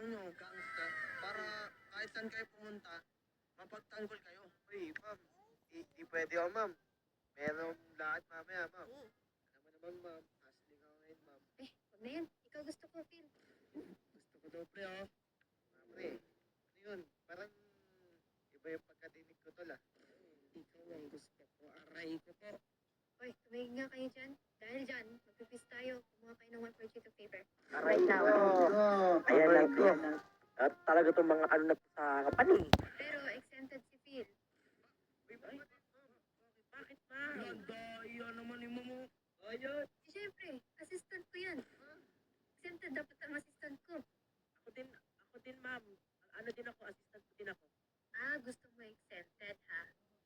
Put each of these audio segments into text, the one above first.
nyo, gangsta, para kahit saan kayo pumunta, mapagtanggol kayo. Uy, ma'am. Di pwede ako, ma'am. Meron lahat mamaya, ma'am. Alam mo naman, ma'am. Hustling ako ngayon, ma'am. Huwag na yan. Ikaw gusto ko, Phil. Gusto ko daw, pre, oh. Pre, ano yun? Parang iba yung pagkatinig ko tol, ah. Ikaw ang gusto ko. Aray ko po. Hoy, tumigil nga kayo dyan. Dahil dyan, magpipis tayo. Kumuha kayo ng 1 sheet of paper. Aray now. Ayan lang, ayan lang. At talaga itong mga ano na sa kapani. Pero exempted si Phil. Uy, ma'am. Bakit ma'am? Nadaya naman ni Momo. Ayun. Siyempre, assistant ko yan. Exempted dapat ang assistant ko. Ako din ma'am. Ano din ako, assistant ko din ako. Ah, gusto mo exempted, ha?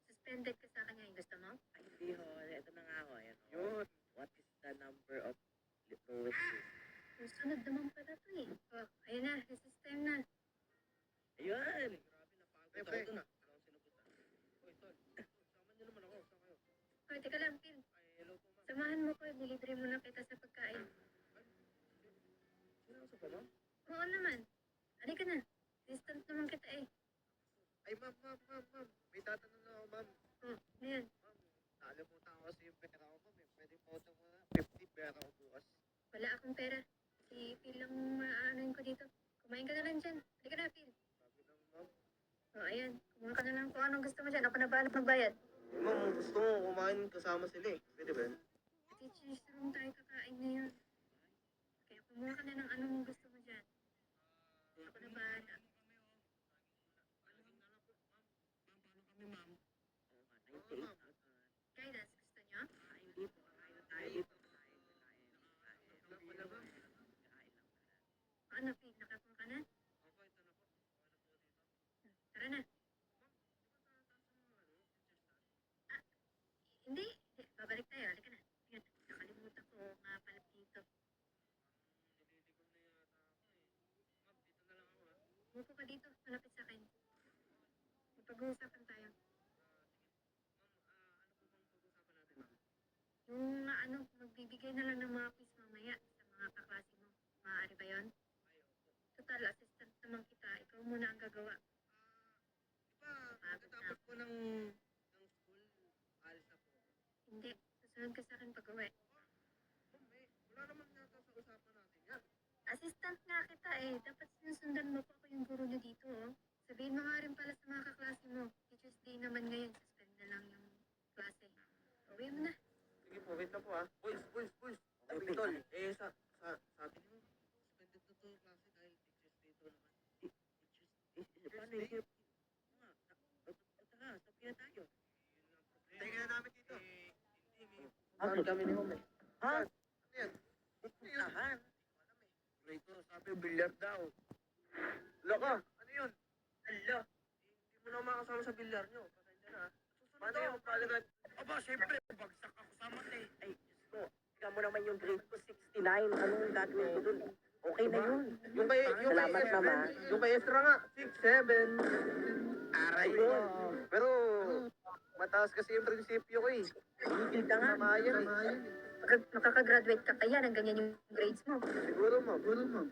Suspended ka sa akin ngayon. Gusto mo? Ay, hindi ho. Ito na nga ho. Ayan, ho. Yun. What is the number of lowest risk? Yung sunod naman pala to eh. Oh, ayun na. Recess time na. Ayun. Pre, pre. Ako dun, ah. Alam ko sinubutan. Uy, tol. Sama niyo naman ako. Saan kayo? Hoy, teka lang, Phil. Ay, hello po, ma'am. Samahan mo ko. Nilibre mo na kita sa pagkain. Sinaso pa, ma'am? Oo naman. Halika na. Distant naman kita eh. Ay, ma'am. May tatanong na ako, ma'am. Oh, ngayon. Ma'am, nakalimutan ko kasi yung pera ko, ma'am. Pwede po ito mga 50 pera ko bukas. Wala akong pera. Si Phil lang maaanuin ko dito. Kumain ka na lang dyan. Halika na, Phil. Sabi lang, ma'am. Oh, ayan. Kumuha ka na lang kung anong gusto mo dyan. Ako na bahala magbayad. Ma'am, gusto ko kumain kasama sila eh. Pwede ba yun? Sa teacher's room tayo kakain ngayon. Kaya kumuha ka na ng anong gusto mo dyan. Ako na bahala. Kami, ma'am. Oo nga, 98,000. Guidance, gusto nyo? Ah, hindi po. Kain na tayo dito. Kain. Wala, ma'am. Kain lang. Ano, Phil? Nakapon ka na? Opo, ito na po. Okay na po dito. Tara na. Hindi. Babalik tayo. Halika na. Yan. Nakalimutan ko nga pala dito. Nililigaw na yata ako eh. Ma'am, dito na lang ako, ha? Umupo ka dito. Malapit sa akin. Mag-uusapan tayo. Ano po bang pag-usapan natin, ma'am? Yung ano, magbibigay na lang ng mga quiz mamaya sa mga kaklase mo. Maaari ba yun? Total, assistant naman kita. Ikaw muna ang gagawa. Di ba, pagkatapos po ng school, alis na po. Hindi. Susunod ka sa akin pag-uwi. Ma'am, wala naman yata sa usapan natin yan. Assistant nga kita eh. Dapat sinusundan mo pa ako yung guro niyo dito oh. Sabihin mo nga rin pala sa mga kaklase mo. Teacher's Day naman ngayon. Suspend na lang yung klase. Uwi mo na. Sige po, wait lang po, ha? Boys. Ay, tol. Sabi niyo, suspended na to yung klase dahil teacher's day to naman. Paano hindi? Nga, tara, sabi na tayo. Tingnan na namin dito. Hindi, may Bakit? kami ni Mom, eh. Ha? Ano yan? Puntahan. Ray ko, sabi, bilyar daw. Laka, ano yun? Hala. Hindi mo na makasama sa bilyar nyo. Pasensya na, ha? Susunod Paano daw. yung palitan? Aba, syempre, bagsak ako sa mat, eh. Ay, Diyos ko. Tingnan mo naman yung grade ko, 69. Anong gagawin ko dun? Okay na yun. Yung kay Salamat Estra, naman. yung kay Estra nga, 6'7". Aray ko. Pero, mataas kasi yung prinsipyo ko eh. Tumigil ka nga. Tama yan eh. Makakagraduate ka kaya ng ganyan yung grades mo. Siguro, ma'am.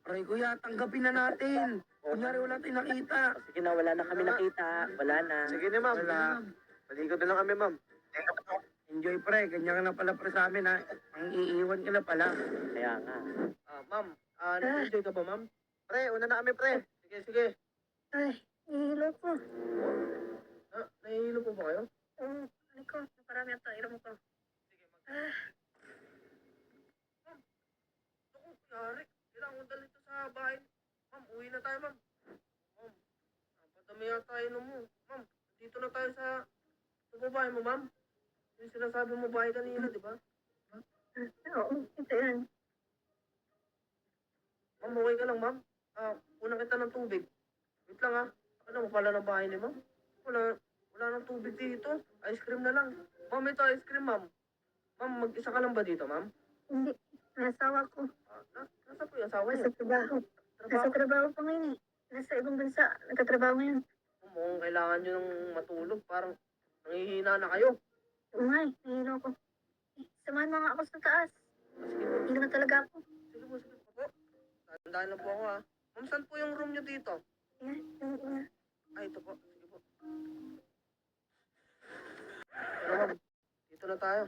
Aray kuya, tanggapin na natin. Kunyari wala tayong nakita. O, sige na, wala na kami nakita. Wala na. Sige na, ma'am. Wala. Palikod na lang kami, ma'am. Enjoy pre, ganyan ka na pala pre sa amin ha. Ang iiwan ka na pala. Kaya nga. Ma'am, nag-enjoy ka ba, ma'am? Pre, una na kami, pre. Sige. Ay, ihilo ko. Nahihilo po ba kayo? Oo, ano ko, naparami ang tayo mo ko. Ah, Naku, yari. Kailangan ko dalhin to sa bahay. Ma'am, uwi na tayo, ma'am. Ma'am, napadami yata inom mo. Ma'am, dito na tayo sa bahay mo, ma'am. Yung sinasabi mo bahay kanina, di ba? oo, ito yan. Ma'am, okay ka lang, ma'am? Una kita ng tubig. Wait lang, ha? Ano mo pala ng bahay ni ma'am? Wala nang tubig dito. Ice cream na lang. Ma'am, ito ice cream, ma'am. Ma'am, mag-isa ka lang ba dito, ma'am? Hindi, nasawa ko. Nasa po yung asawa niyo? Nasa trabaho. Nasa Trabaho? trabaho pa ngayon eh. Nasa ibang bansa, nagtatrabaho ngayon. Mukhang kailangan nyo ng matulog. Parang nangihina na kayo. Oo nga eh, nahihilo ko. Samahan mo nga ako sa taas. Sige po. Hindi na talaga ako. Sige po. Tandaan na po ako ha. Ma'am, saan po yung room nyo dito? Yan, yung una. Ay, ito po. Sige po. Pero ma'am, dito na tayo.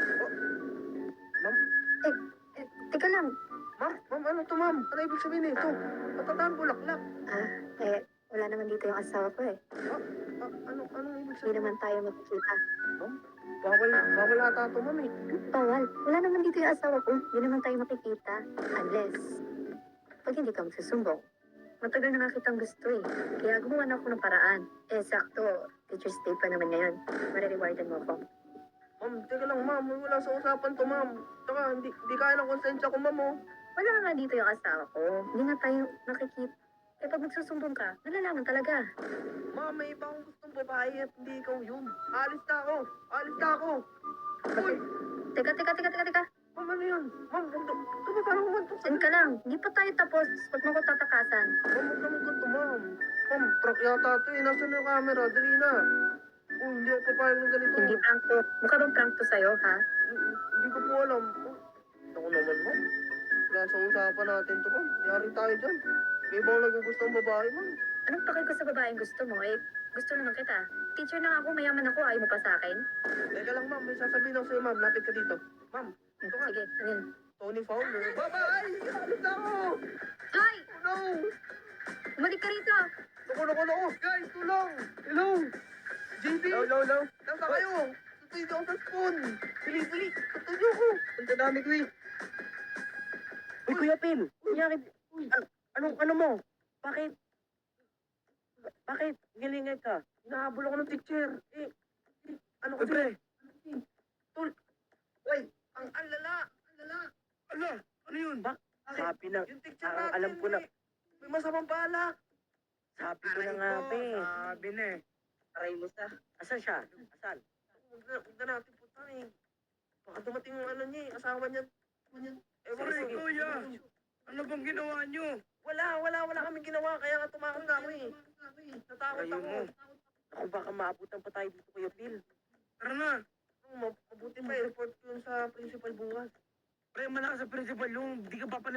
Oh, ma'am, Teka lang. ma'am, ano to ma'am? Ano ibig sabihin nito? Matataan bulaklak. Wala naman dito yung asawa ko eh. Anong ibig Hindi sabihin? naman tayo magkikita. Bawal ata to ma'am eh. Bawal. Wala naman dito yung asawa ko. Hindi naman tayo makikita. Unless, pag hindi ka magsusumbong. Matagal na nga kitang gusto eh. Kaya gumawa na ako ng paraan. Eh, sakto. Teacher's Day pa naman ngayon. Marirewardan mo ako. Ma'am, teka lang ma'am. Wala sa usapan to ma'am. Tsaka, hindi kaya ng konsensya ko ma'am oh. Wala nga dito yung asawa ko. Hindi nga tayo nakikita. Eh, pag magsusumbong ka, nalalaman talaga. Ma'am, may iba akong gustong babae at hindi ikaw yun. Alis na ako. Uy! Teka. Ma'am, ano yun? Ma'am, ito ba parang kumantok sa... Diyan ka lang. Hindi pa tayo tapos. Huwag mo ko tatakasan. Ma'am, huwag naman ganito ma'am. Ma'am, prank yata ito eh. Nasaan yung camera? Dali na. Oh, hindi ako papayag ng ganito. Hindi prank to. Mukha bang prank to sa'yo, ha? Hindi ko po alam. Oh, ako naman ma'am. Wala sa usapan natin to ma'am. Yari tayo dyan. May ibang nagugustong babae ma'am. Anong pakay ko sa babaeng gusto mo? Eh, gusto naman kita. Teacher na ako, mayaman ako. Ayaw mo pa sa akin? Teka lang ma'am, may sasabihin ako sa'yo ma'am. Lapit ka dito. Ma'am, ito ka. Sige, ano yun? Tony Fowler. Babae! Alis na ako! Hoy! Oh no! Umalik ka rito! Naku! Guys, tulong! Hello! JB! Hello. Nasa kayo? Tutuloy ako sa spoon! Bili! Tutuloy ako! Ang dynamic, Uy, Kuya Pin. Ano mo? Bakit gilingay ka? Hinahabol ako ng teacher. Ano kasi? Tul! Uy! Ang lala! Ano yun? Sabi na, Yung teacher parang natin, alam ko na. may masamang balak. sabi ko na nga, pe. Sabi na eh. Try mo sa. Asan siya? Asan? Huwag na natin puntahan eh. Baka dumating yung ano niya eh, asawa niya. Ewan Sige, ko. kuya. Ano bang ginawa niyo? Wala kaming ginawa, kaya nga tumakot na ako eh. Natakot Ayun ako. mo. Ako baka maabutan pa tayo dito, Kuya Phil. Tara na. Mabuti pa i-report ko yun sa principal bukas. Pre, malakas sa principal yung di ka pa